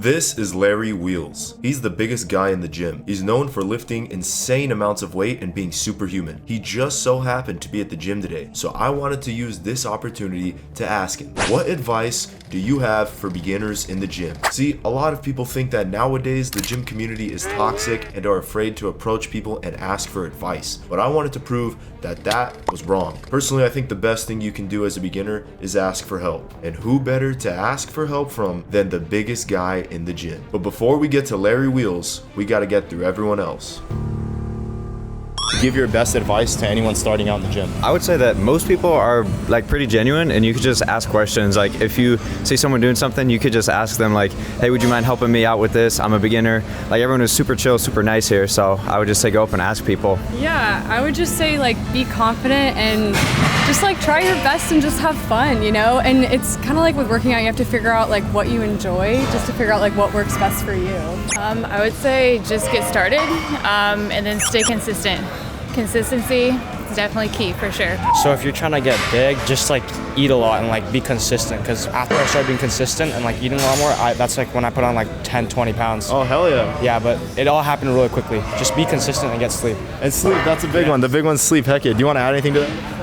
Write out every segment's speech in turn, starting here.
This is Larry Wheels. He's the biggest guy in the gym. He's known for lifting insane amounts of weight and being superhuman. He just so happened to be at the gym today, so I wanted to use this opportunity to ask him, what advice do you have for beginners in the gym? See, a lot of people think that nowadays the gym community is toxic and are afraid to approach people and ask for advice, but I wanted to prove that that was wrong. Personally, I think the best thing you can do as a beginner is ask for help. And who better to ask for help from than the biggest guy in the gym? But before we get to Larry Wheels, we gotta get through everyone else. Give your best advice to anyone starting out in the gym? I would say that most people are like pretty genuine, and you could just ask questions. Like if you see someone doing something, you could just ask them like, hey, would you mind helping me out with this? I'm a beginner. Like everyone is super chill, super nice here, so I would just say go up and ask people. Yeah, I would just say like be confident and just like try your best and just have fun, you know? And it's kind of like with working out, you have to figure out like what you enjoy just to figure out like what works best for you. I would say just get started and then stay consistent. Consistency is definitely key for sure. So if you're trying to get big, just like eat a lot and like be consistent, because after I started being consistent and like eating a lot more, that's like when I put on like 10-20 pounds. Oh hell yeah. Yeah, but it all happened really quickly. Just be consistent and get sleep. And sleep, that's a big one. The big one's sleep. Heck yeah. Do you want to add anything to that?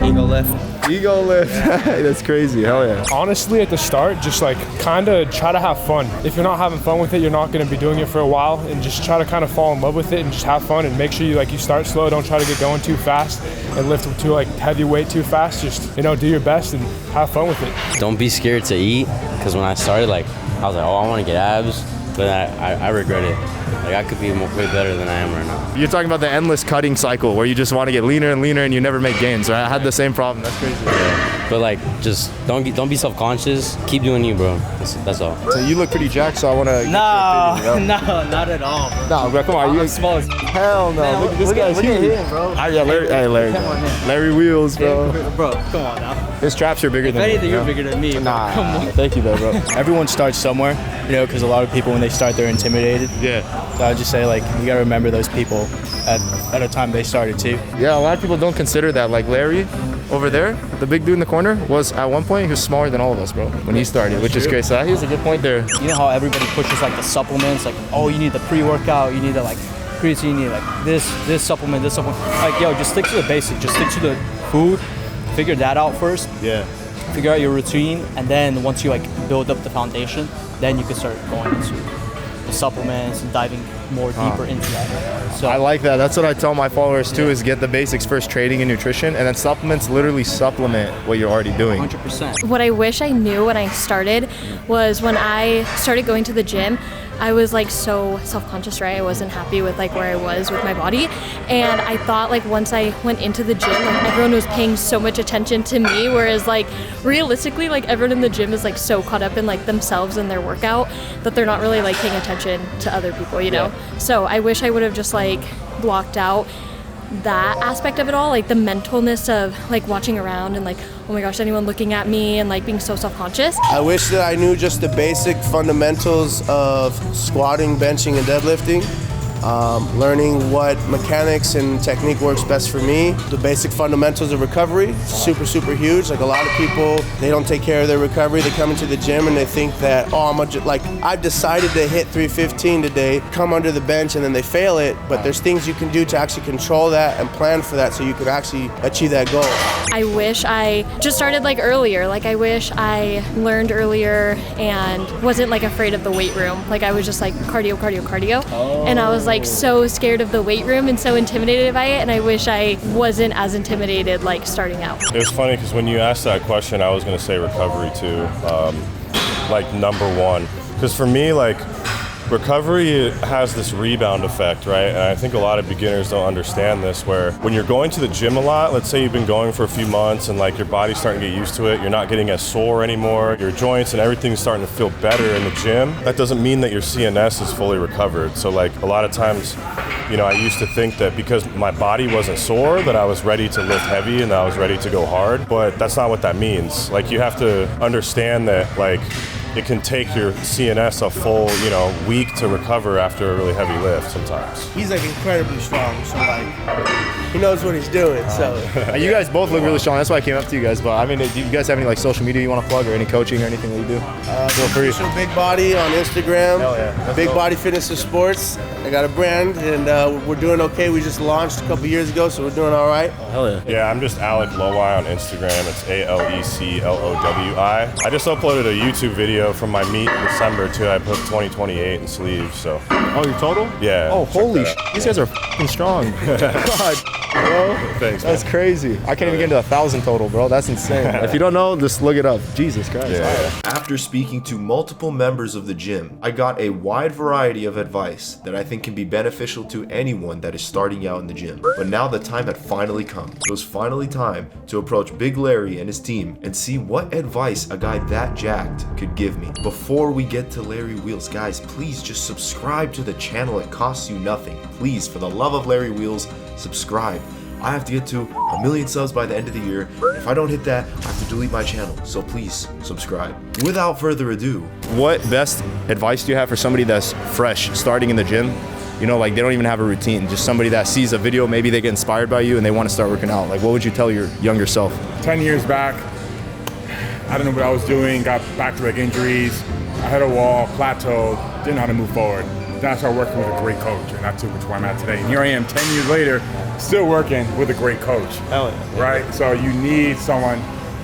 Ego lift. Ego lift. That's crazy. Hell yeah. Honestly, at the start, just like kind of try to have fun. If you're not having fun with it, you're not going to be doing it for a while, and just try to kind of fall in love with it and just have fun and make sure you start slow. Don't try to get going too fast and lift too like heavy weight too fast. Just, do your best and have fun with it. Don't be scared to eat, because when I started, I was like, oh, I want to get abs, but I regret it. I could be way better than I am right now. You're talking about the endless cutting cycle where you just want to get leaner and leaner and you never make gains. Right? I had the same problem. That's crazy. Yeah. But just don't be self-conscious. Keep doing you, bro. That's all. So you look pretty jacked, so I want to. No, not at all. No, bro, come on. I'm small as hell no. Man, look at this guy's huge. Look at him, bro. Larry Wheels, bro. Bro, come on now. His traps are bigger than me. If anything, you're bigger than me. Nah. Come on. Thank you, though, bro. Everyone starts somewhere, because a lot of people when they start they're intimidated. Yeah. So I would just say you gotta remember those people at a time they started too. Yeah, a lot of people don't consider that. Like Larry over there, the big dude in the corner, was at one point he was smaller than all of us, bro, when he started, which is great. So he's a good point there. You know how everybody pushes the supplements, oh, you need the pre-workout, you need the creatine, you need this supplement, this supplement. Just stick to the basic, just stick to the food, figure that out first. Yeah. Figure out your routine, and then once you build up the foundation, then you can start going into the supplements and diving more deeper into that. So I like that. That's what I tell my followers too, is get the basics first, training and nutrition, and then supplements literally supplement what you're already doing. 100%. What I wish I knew when I started was when I started going to the gym, I was so self-conscious, right? I wasn't happy with where I was with my body, and I thought once I went into the gym, everyone was paying so much attention to me, whereas realistically, everyone in the gym is so caught up in themselves and their workout that they're not really paying attention to other people, you know? Yeah. So I wish I would have just blocked out that aspect of it all, the mentalness of watching around and oh my gosh, anyone looking at me, and being so self-conscious. I wish that I knew just the basic fundamentals of squatting, benching, and deadlifting. Learning what mechanics and technique works best for me. The basic fundamentals of recovery, super, super huge. A lot of people, they don't take care of their recovery. They come into the gym and they think that, I've decided to hit 315 today, come under the bench, and then they fail it. But there's things you can do to actually control that and plan for that so you could actually achieve that goal. I wish I just started earlier. I wish I learned earlier and wasn't afraid of the weight room. I was just cardio. Oh. And I was so scared of the weight room and so intimidated by it, and I wish I wasn't as intimidated starting out. It was funny because when you asked that question, I was going to say recovery too, number one. Because for me, recovery has this rebound effect, right? And I think a lot of beginners don't understand this, where when you're going to the gym a lot, let's say you've been going for a few months and your body's starting to get used to it, you're not getting as sore anymore, your joints and everything's starting to feel better in the gym, that doesn't mean that your CNS is fully recovered. So a lot of times, I used to think that because my body wasn't sore that I was ready to lift heavy and that I was ready to go hard, but that's not what that means. You have to understand that it can take your CNS a full, week to recover after a really heavy lift sometimes. He's like incredibly strong, so like he knows what he's doing. So you guys both look really strong. That's why I came up to you guys. But I mean, do you guys have any like social media you want to plug or any coaching or anything that you do? Feel free. So Big Body on Instagram. Hell yeah. Big Body Fitness and Sports. I got a brand, and we're doing okay. We just launched a couple years ago, so we're doing all right. Hell yeah. Yeah, I'm just Alec Lowi on Instagram. It's ALECLOWI. I just uploaded a YouTube video from my meet in December too. I put 2028 in sleeves. So. Oh, your total? Yeah. Oh, holy shit. These guys are f***ing strong. God, bro. Thanks, That's man. crazy. I can't even get to 1,000 total, bro. That's insane. If you don't know, just look it up. Jesus Christ. Yeah. After speaking to multiple members of the gym, I got a wide variety of advice that I think can be beneficial to anyone that is starting out in the gym. But now the time had finally come. It was finally time to approach Big Larry and his team and see what advice a guy that jacked could give me. Before we get to Larry Wheels, guys, please just subscribe to the channel. It costs you nothing. Please, for the love of Larry Wheels, subscribe. I have to get to 1 million subs by the end of the year. If I don't hit that, I have to delete my channel. So please subscribe. Without further ado, What best advice do you have for somebody that's fresh, starting in the gym? You know, like they don't even have a routine. Just somebody that sees a video, maybe they get inspired by you and they want to start working out. Like, what would you tell your younger self? 10 years back, I don't know what I was doing, got back-to-back injuries, I hit a wall, plateaued, didn't know how to move forward. Then I started working with a great coach, and that's where I'm at today. And here I am 10 years later, still working with a great coach. Hell yeah. Right? So you need someone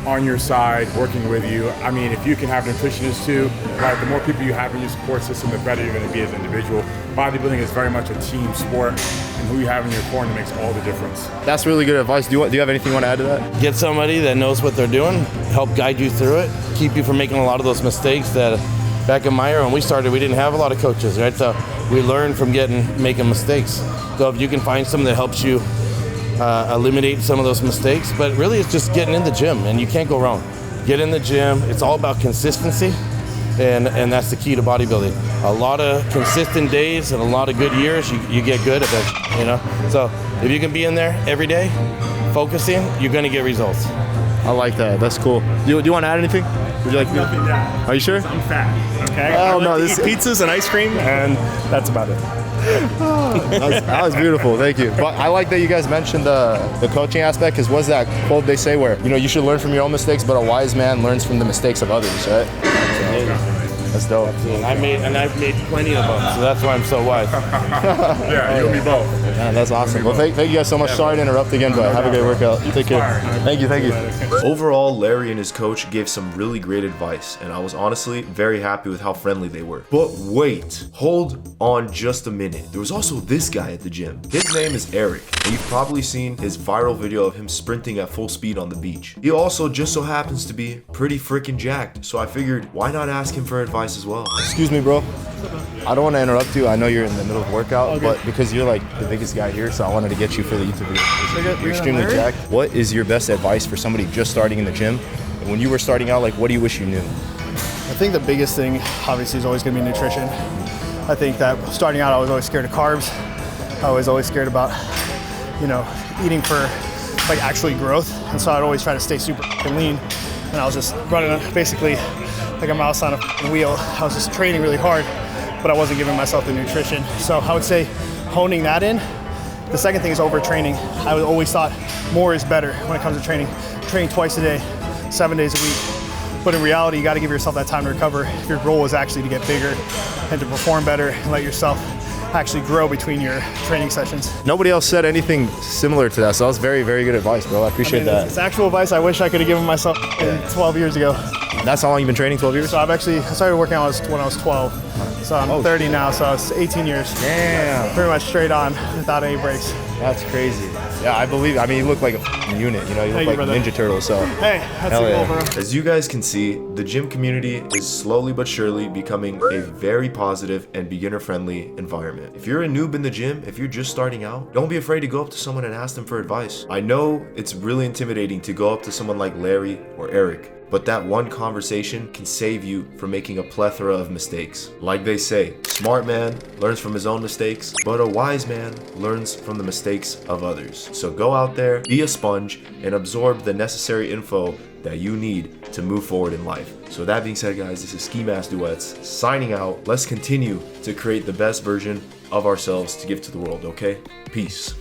on your side working with you. I mean, if you can have nutritionists too, right? The more people you have in your support system, the better you're going to be as an individual. Bodybuilding is very much a team sport, and who you have in your corner makes all the difference. That's really good advice. Do you have anything you want to add to that? Get somebody that knows what they're doing, help guide you through it, keep you from making a lot of those mistakes that back in my era when we started, we didn't have a lot of coaches, right? So we learned from making mistakes. So if you can find someone that helps you eliminate some of those mistakes, but really it's just getting in the gym and you can't go wrong. Get in the gym. It's all about consistency, and that's the key to bodybuilding. A lot of consistent days and a lot of good years, you get good at that, So if you can be in there every day, focusing, you're gonna get results. I like that. That's cool. Do you want to add anything? Would you like to? Are you sure? I'm fat, okay? Oh, I no, like this- to eat pizzas and ice cream, and that's about it. That was beautiful. Thank you. But I like that you guys mentioned the coaching aspect, because what's that quote they say where, you should learn from your own mistakes, but a wise man learns from the mistakes of others, right? That's dope. I've made plenty of them, so that's why I'm so wise. Yeah, you'll be both. Yeah, that's awesome. Well, thank you guys so much. Sorry to interrupt again, but have a great workout. Take care. Thank you. overall, Larry and his coach gave some really great advice, and I was honestly very happy with how friendly they were. But wait, hold on just a minute. There was also this guy at the gym. His name is Eric, and you've probably seen his viral video of him sprinting at full speed on the beach. He also just so happens to be pretty freaking jacked, so I figured why not ask him for advice as well. Excuse me, bro. I don't want to interrupt you. I know you're in the middle of workout, but because you're like the biggest guy here, so I wanted to get you for the YouTube video. You're extremely jacked. What is your best advice for somebody just starting in the gym? And when you were starting out, like, what do you wish you knew? I think the biggest thing, obviously, is always going to be nutrition. I think that starting out, I was always scared of carbs. I was always scared about, eating for like actually growth, and so I'd always try to stay super lean. And I was just running basically like a mouse on a wheel. I was just training really hard, but I wasn't giving myself the nutrition. So I would say honing that in. The second thing is overtraining. I always thought more is better when it comes to training. Train twice a day, 7 days a week. But in reality, you got to give yourself that time to recover if your goal is actually to get bigger and to perform better and let yourself actually grow between your training sessions. Nobody else said anything similar to that, so that was very, very good advice, bro. I appreciate that. It's actual advice I wish I could have given myself 12 years ago. That's how long you've been training, 12 years? So I started working out when I was 12. So I'm 30 now, so it's 18 years. Damn. Pretty much straight on without any breaks. That's crazy. Yeah, I believe. I mean, you look like a unit. You look like Ninja Turtle. So. Hey, that's the goal, bro. As you guys can see, the gym community is slowly but surely becoming a very positive and beginner-friendly environment. If you're a noob in the gym, if you're just starting out, don't be afraid to go up to someone and ask them for advice. I know it's really intimidating to go up to someone like Larry or Eric, but that one conversation can save you from making a plethora of mistakes. Like they say, smart man learns from his own mistakes, but a wise man learns from the mistakes of others. So go out there, be a sponge, and absorb the necessary info that you need to move forward in life. So with that being said, guys, this is Ski Mask Duets signing out. Let's continue to create the best version of ourselves to give to the world, okay? Peace.